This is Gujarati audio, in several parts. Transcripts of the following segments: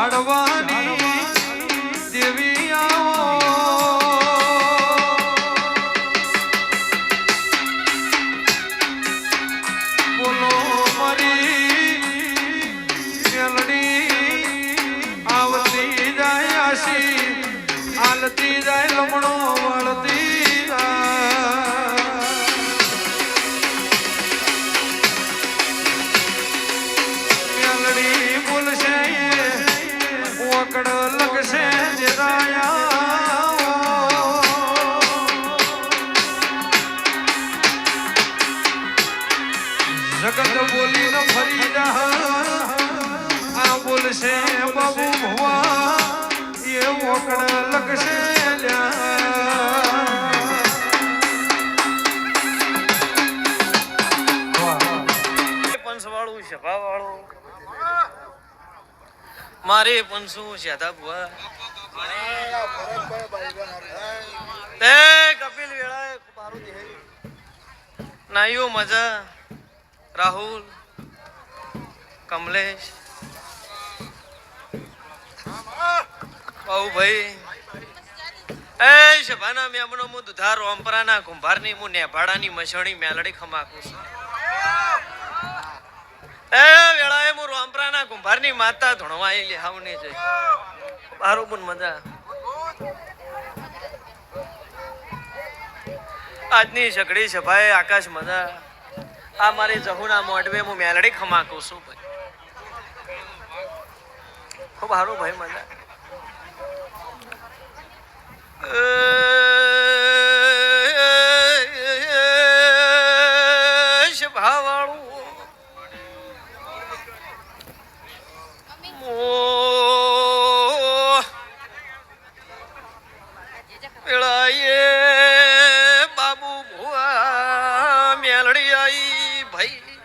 ઝાડવાની દેવી આવો બોલો મારી મેલડી આવતી જાય આશી આલતી જાય લમણો વળતી મેલડી બોલશે ઓકડ લગશે જગત બોલી ન ફરી જા આ બોલશે બાબુ ભવા એ ઓકડ લગશે પંચવાળું સભાવાળું મારે પંચું સાધા ભુવા કપિલ વેળાએ મારું નાઈઓ મજા રાહુલ કમલેશ ભાઈ એ સભાના મેમનો મુ દુધાર ઓમપરાના કુંભારની મુ નેભાડાની મસણી મેલડી ખમાકું છું એ વેળાએ મુ રોમપરાના કુંભારની માતા ધણવાઈ લેહાવની છે મારું પણ મજા આજની સગડી સભાએ આકાશ મજા આ મારી જહુના મોઢવે હું મેલડી ખમાકું છું ભાઈ ખૂબ સારું ભાઈ મજા ભાવાળું પેળાએ બાબુ ભુવા મેલડી આઈ ભાઈ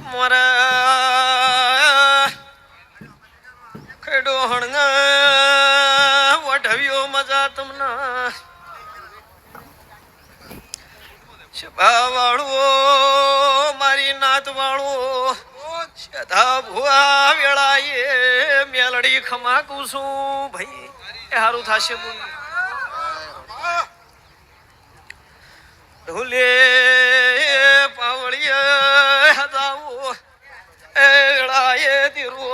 મારા ખેડો હણના વઢવ્યો મજા તમને સભા વાળો મારી નાત વાળો સદા ભુવા વેળાએ મેલડી ખમાકું છું ભાઈ એ હારું થશે બોલ ઢોલે પાવળીએ હદાવો એળાએ દીરો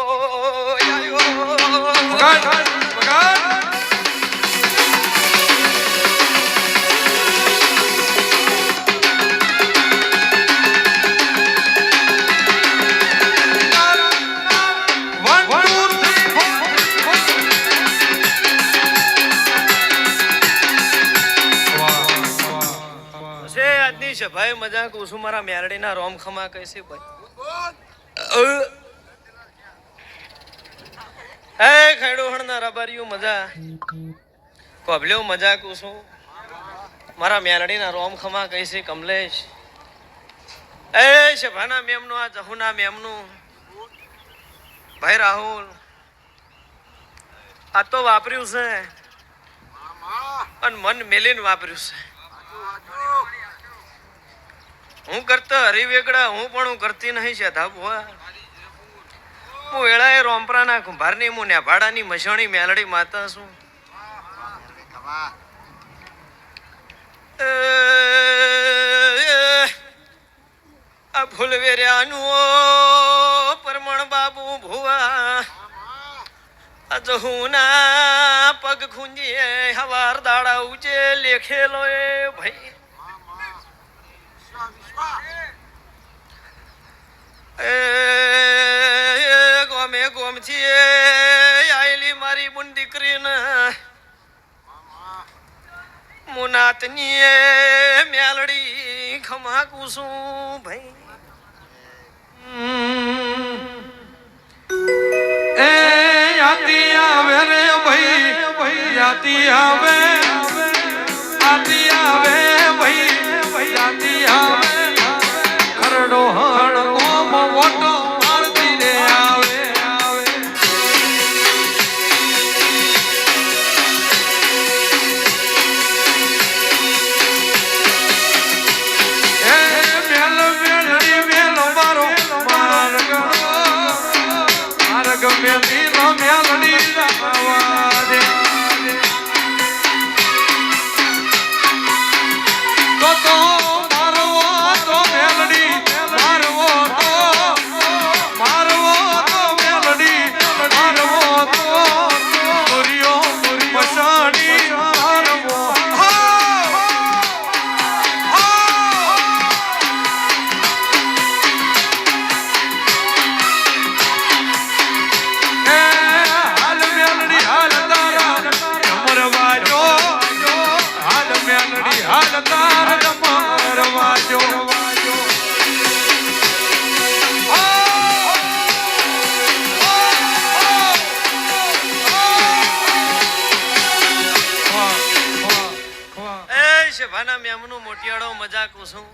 ભાઈ મજા કહું છું મારા મેરડીના રોમ ખમા કહેશે ભાઈ હે ખેડો હણના રબારીઓ મજા કોબલ્યો મજા કહું છું મારા મેરડીના રોમ ખમા કહેશે કમલેશ એ સભાના મેમનું આ જહુના મેમનું ભાઈ રાહુલ આ તો વાપર્યું છે અને મન મેલીને વાપર્યું છે હું કરતા હરિવેગડા હું પણ હું કરતી નહીં છે ધાબુઆ હું વેળાએ રોમપરાના કુંભારની હું નેભાડાની મસણી મેલડી માતા છું આ ફૂલવેર્યાનું પરમણ બાબુ ભુવા આ જહુના પગ ખૂંજીએ હવાર દાડા ઉચે લેખેલો એ ભાઈ ગોમે ગોમથી આયેલી મારી બુન દીકરીને મુનાતની મેલડી ખમાકું છું ભાઈ એ યાતી આવે રે ભાઈ યાતી આવે આતી આવે ભાઈ યાતી આવે ખરડો હણ કોમ વોટો મારતી રે આવે એ મેલ મેલડી મેલ મારો માર્ગ સભાના મેમનું મોટિયાળો મજા કુસું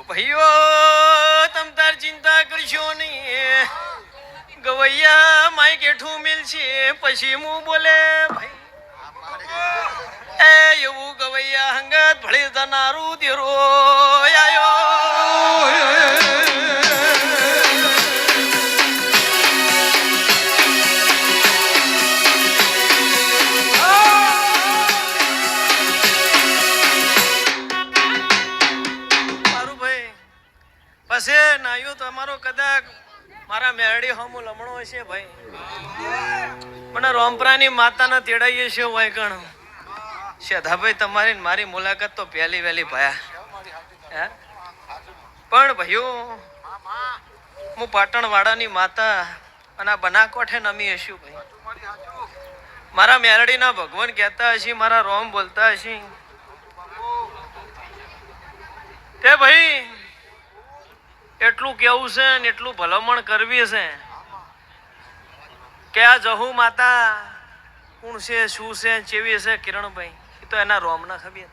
ભાઈઓ તમ તાર ચિંતા કરશો નહીં ગવૈયા માઈક હેઠું મિલશે પછી હું બોલે ભાઈ એ એવું ગવૈયા હંગત ભળી જનારું દેરો આયો પછી નાયું તમારો કદાચ મારા મેરડી હમું લમણો હશે ભાઈ પણ રોમપરાની માતાના તેડાઈએ છે વાયકણ શેધાભાઈ તમારી મારી મુલાકાત તો પહેલી વહેલી ભયા પણ ભાઈઓ હું પાટણવાડાની માતા અને આ બનાકોઠે નમી હશું ભાઈ મારા મેરડીના ભગવાન કહેતા હશે મારા રોમ બોલતા હશે તે ભાઈ એટલું કેવું છે ને એટલું ભલામણ કરવી છે કે આ જહુ માતા કોણ છે શું છે ચેવી છે કિરણભાઈ એ તો એના રોમના ખબર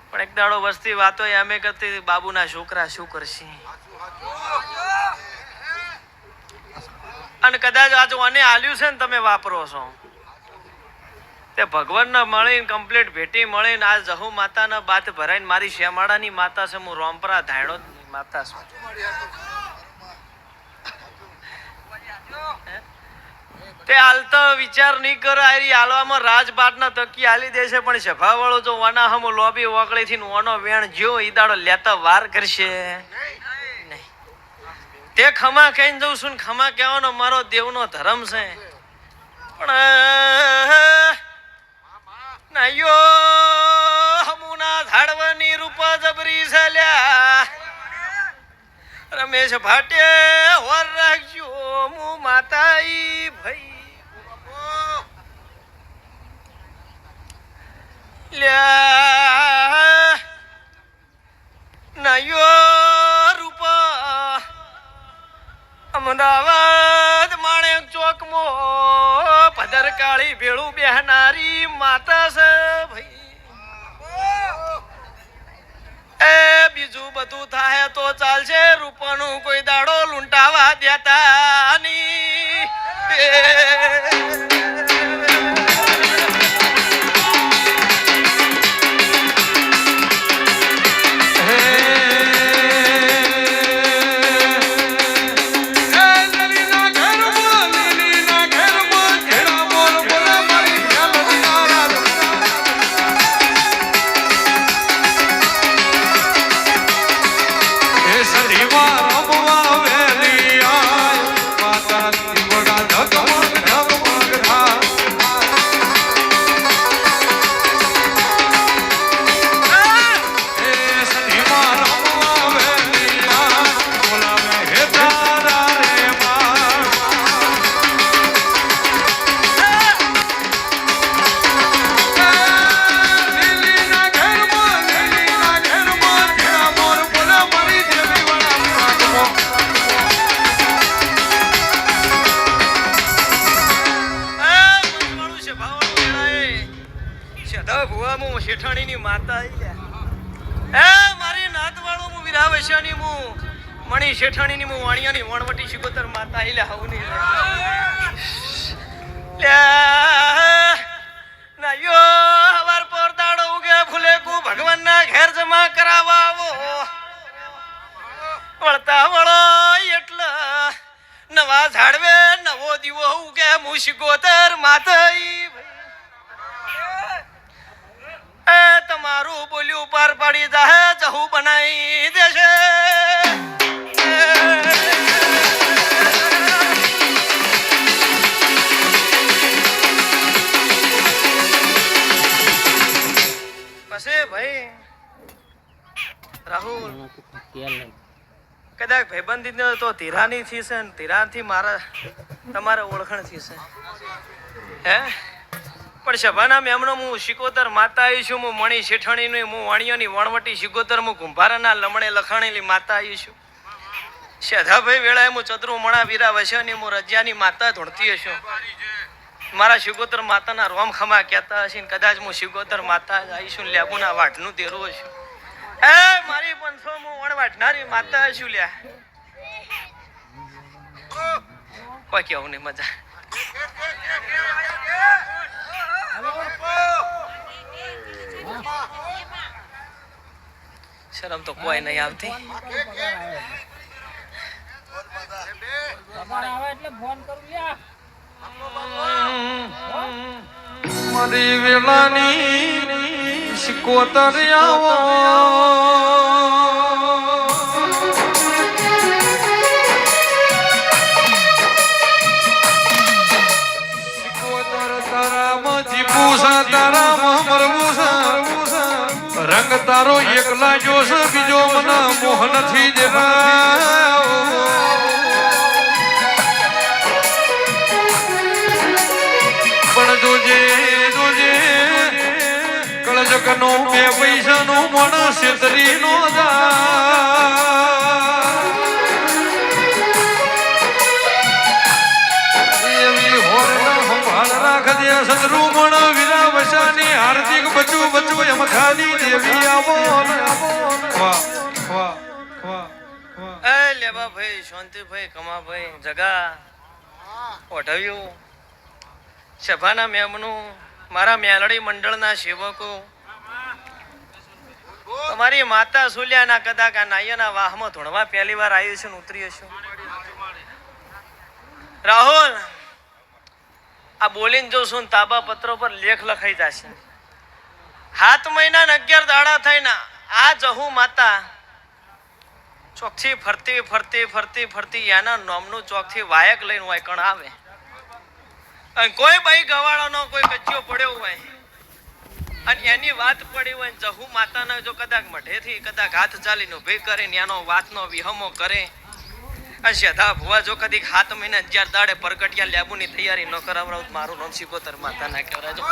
પણ એક દાડો વસ્તી વાતો એમે કરતી બાબુના છોકરા શું કરશે અને કદાચ આજ આને આલ્યું છે ને તમે વાપરો છો તે ભગવાનના મળીને કમ્પ્લીટ ભેટી મળીને આ જહુ માતાના બાત ભરાઈને મારી શ્યામાળાની માતા છે હું રોમપરા ધાયણો માતા છું તે હાલ તો વિચાર નહીં કરો આરી હાલવામાં રાજબાટના તકી હાલી દેશે પણ સભાવાળો જો વાના હમો લોબી ઓકળીથી ઓનો વેણ જો ઈ દાડો લેતા વાર કરશે નહીં તે ખમા કહીને જઉં છું ને ખમા કહેવાનો મારો દેવનો ધર્મ છે પણ નાયો હમુના ધાડવાની રૂપા જબરી ચાલ્યા રમેશ ભાટે હોર રાખજો હું માતાઈ ભાઈ લ્યા નાયો રૂપા અમદાવાદ માણેક ચોકમો ભદરકાળી ભેળું બેહનારી માતા છે ભાઈ એ બીજું બધું થાય તો ચાલશે રૂપાનું કોઈ દાડો લૂંટાવા દેતા ની શેઠાણીની માતા મારી નાત વાળો હું વિરાવશ્યાની હું મણી શેઠાણીની હું વાણિયાની વણવટી શિકોતર માતા લે હવની નાયો હવાર પર દાડો ઉગે ફૂલે કુ ભગવાનના ઘેર જમા કરાવવા આવો વળતા વળો એટલે નવા ઝાડવે નવો દીવો ઉગે હું શિકોતર માતાઈ તમારું બોલ્યું પાર પાડી જાહે જહુ બનાવી દેશે પછી ભાઈ રાહુલ કદાચ ભાઈબંધી તો ધીરાની થી છે ને ધીરાથી મારા તમારે ઓળખણ થી છે હે પણ સભાના મેમનો હું શિકોતર માતા આવી છું હું મણી શેઠાણીનું હું વાણિયાની વણવટી શિકોતર હું કુંભારાના લમણે લખાણેલી માતા આવી છું શેધાભાઈ વેળાએ હું ચતરું મણા વીરા વસ્યોની હું રજ્યાની માતા ધૂણતી હશું. મારા શિગોતર માતાના રોમ ખમા કહેતા હશે ને કદાચ હું શિગોતર માતા આવીશું લેબુના વાટનું દેરું હશું. એ મારી 500 હું વણ વાટનારી માતા હશું લ્યા. કોઈ કેવું નહીં મજા. શરમ તો કોઈ નહીં આવતી. મારી વેલાની શિકોતર આવો શિકોતર તારામાં જીપુસા તારામાં મરવુસા રંગ તારો એકલા જોશ બીજો મને મોહ નથી જરા. પણ જોજે જોજે કળજકનો 2 પૈસાનો માણસ છેતરીનો એવી હોરના સંભાળ રાખજે સદરૂમણ વીરા વસાની હાર્દિક બચું બચું એમ ખાલી દેવી આવો. વાહ વાહ વાહ. એ લેબા ભાઈ શાંતિભાઈ કમાભાઈ જગા ઓઢવ્યું સભાના મેમનું મારા મેલડી મંડળના સેવકો તમારી માતા સુલ્યાના કદાચ આ નાયના વાહમાં ધોણવા પહેલી વાર આવ્યું છે ને ઉતરી હશું. રાહુલ આ બોલીને જોશું ને તાબા પત્રો પર લેખ લખાઈ જશે. 7 મહિના ને 11 દાડા થઈને આ જહુ માતા ચોકથી ફરતી ફરતી ફરતી ફરતી એના નામનું ચોકથી વાયક લઈને વાયકણ આવે. કોઈ ભાઈ ગવાળાનો કોઈ કચ્યો પડ્યો હોય અને એની વાત પડી હોય જહુ માતાના જો કદાચ મઢેથી કદાચ હાથ ચાલીને ઉભી કરે ને એનો વાતનો વિહમો કરે અને શેધા ભુવા જો કદી 7 મહિના 11 દાડે પરગટિયા લેબુની તૈયારી ન કરાવરાવ મારું નામ શિકોતર માતા ના કહેવાય.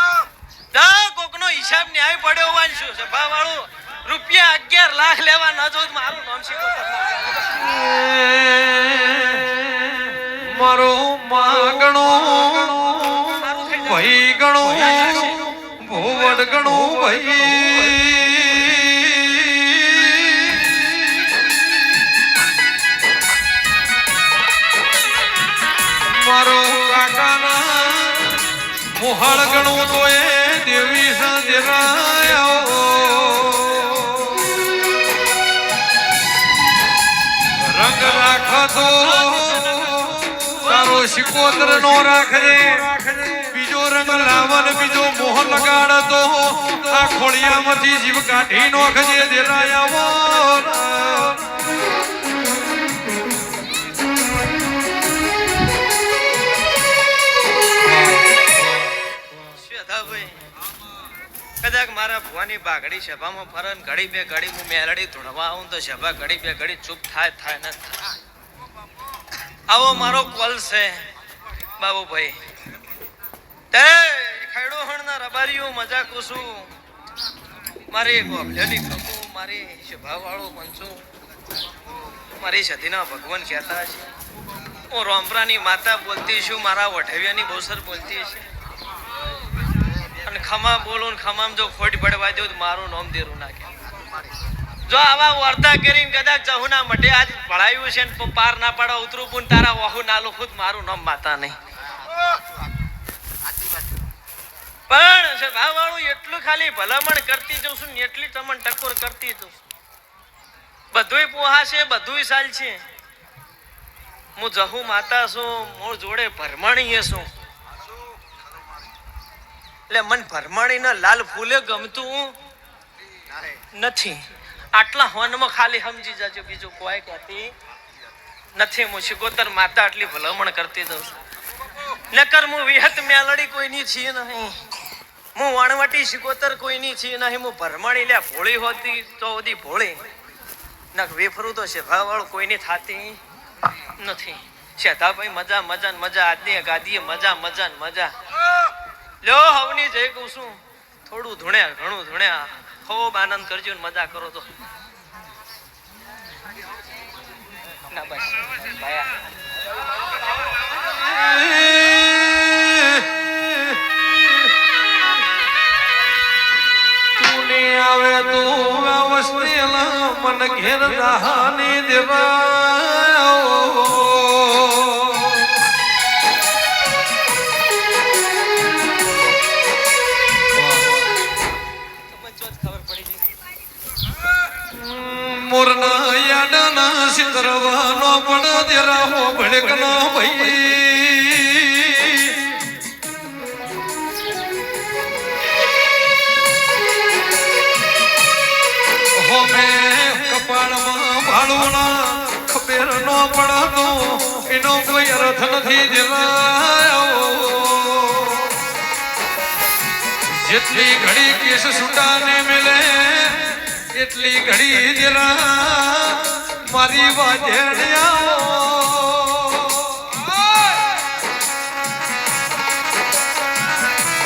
કોકનો હિસાબ ન્યાય પડ્યો હોય શું સભા વાળું રૂપિયા 11 લાખ લેવા ન જો મારું નામ શિકોતર મારો માગણું ભાઈ ગણું ભોવડ ગણું ભાઈ મારો કાકાના મોહળ ગણું તો એ દેવી સંજરાયો રંગ રાખતો તારો શિકોતર નો રાખજે બીજો રંગ લાવન બીજો મોહ લગાડતો આ ખોળિયામાંથી જીવ કાઢી નોખજે દેરાયાવો. કદાચ મારા ભુવાની બાગડી સભામાં ફરન ઘડી બે ઘડી હું મેલડી ધૂણવા આવું તો સભા ઘડી બે ઘડી ચૂપ થાય થાય ન થાય. આવો મારો કોલ છે બાબુભાઈ. તે ખેડો હણના રબારીઓ મજા કુસું મારી ગોભલેની કપુ મારી સભાવાળો પંચું મારી સતીના ભગવાન કહેતા છે. હું રોમપરાની માતા બોલતી છું મારા વઢવિયાની બોસર બોલતી છે અને ખમા બોલું ને ખમામ જો ખોટ પડવા દઉં તો મારું નામ દેરું નાખે. જો આવા વાર્તા કરીને કદાચ જહુના મઢે આજ ભળાયું છે ને પાર ના પાડો ઉતરું પણ તારા વાહુ નાલો ખુદ મારું નામ માતા નહીં. પણ સભા વાળું એટલું ખાલી ભલામણ કરતી જઉં છું ને એટલી તમને ટકોર કરતી જઉં. બધુંય પોહા છે બધુંય સાલ છે. હું જહુ માતા છું મોર જોડે ભરમાણી છું એટલે મન ભરમાણી ના લાલ ફૂલે ગમતું નથી. આટલા હોનમાં ખાલી સમજી જજો બીજું કોઈ કહેતી નથી. હું શિકોતર માતા આટલી ભલામણ કરતી જઉં છું. નકર હું વિહત મેલડી કોઈની છીએ નહીં. હું વણવટી શિકોતર કોઈની છીએ નહીં. હું ભરમાણી લે ભોળી હોતી તો બધી ભોળી નક વેફરું તો શેભા વાળું કોઈની થાતી નથી. શેધાભાઈ મજા મજા ને મજા આજની ગાદીએ મજા મજા ને મજા લ્યો હવની જઈ કહું છું. થોડું ધૂણ્યા ઘણું ધૂણ્યા ખૂબ આનંદ કરજો ને મજા કરો તો ના બસ ભાયા આવે તું વસ્તીલા મન ઘેર દહાની દેવા મોરના યાડના સિતરવાનો પણ દેરા હો ભડકનો ભાઈ હોમે કપાળમાં ભાળુના ખબેર નો પડતો એનો કોઈ અર્થ નથી દેવાયો જેટલી ઘડી કેસ છૂટાને મિલે એટલી ઘડી જરા મારી વાજણ્યા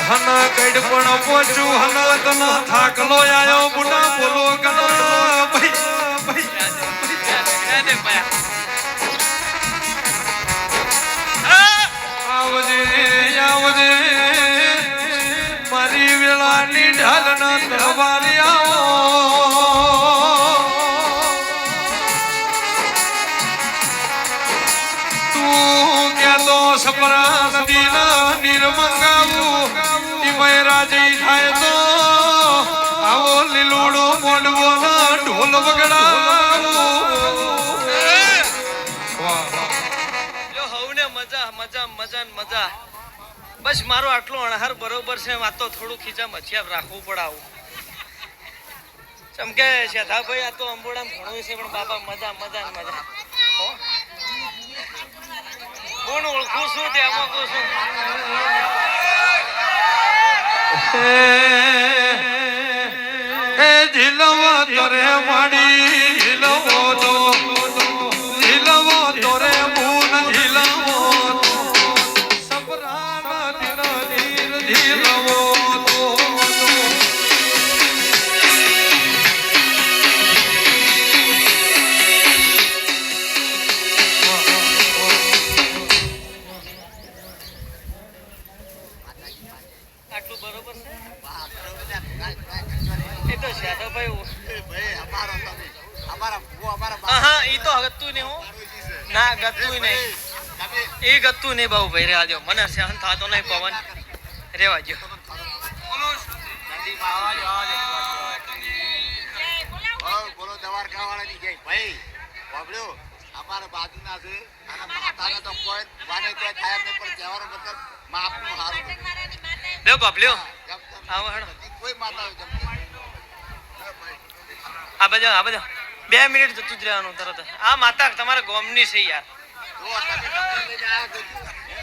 હના કઈડ પણ પહોંચું હના તને થાકલો આયો બુડા બોલો કના ભાઈ આવજે આવજે મારી વેળાની ઢાલના તવારી આવો સપરા નદીના નિર્મંગાવું ઈમય રાજી થાય તો આવો લીલુડો મોડવો ના ઢોલ વગડાવું જો હવને મજા મજા મજા મજા બસ મારો આટલો અણહાર બરોબર છે આ તો થોડું ખીચા મચિયા રાખવું પડાવું ચમકે શેઠા ભાઈ આ તો અંબોડામાં ઘણું છે પણ બાપા મજા મજા મજા કોણ ઓળખું છું તે આમાં કહું છું હે ઝીલવા તરે માડી ઝીલવો તો ઝીલવો તરે મૂન ઝીલવો સપરાના દિન ધીર ઝીલવો તો આટલું બરોબર છે એ તો શેઠા ભાઈ હા ઈ તો ગતું નહીં હું ના ગતું નહીં એ ગતું નહીં બાબુ ભાઈ રેવા દો મને સહન થતો નહીં પવન રેવા દો બોલો દવારકા વાળાની જય ભાઈ બાબડ્યો અમારા બાજુના છે અને માતાને તો કોઈ વાને કોઈ થાય નહીં પણ કહેવાનો મતલબ માપનું હારું લ્યો બાપ લ્યો આવો હેડો કોઈ માતા આ બધા 2 મિનિટ જતું જ રહેવાનું તરત આ માતા તમારા ગોમની છે યાર જો તમે લઈને આવ્યા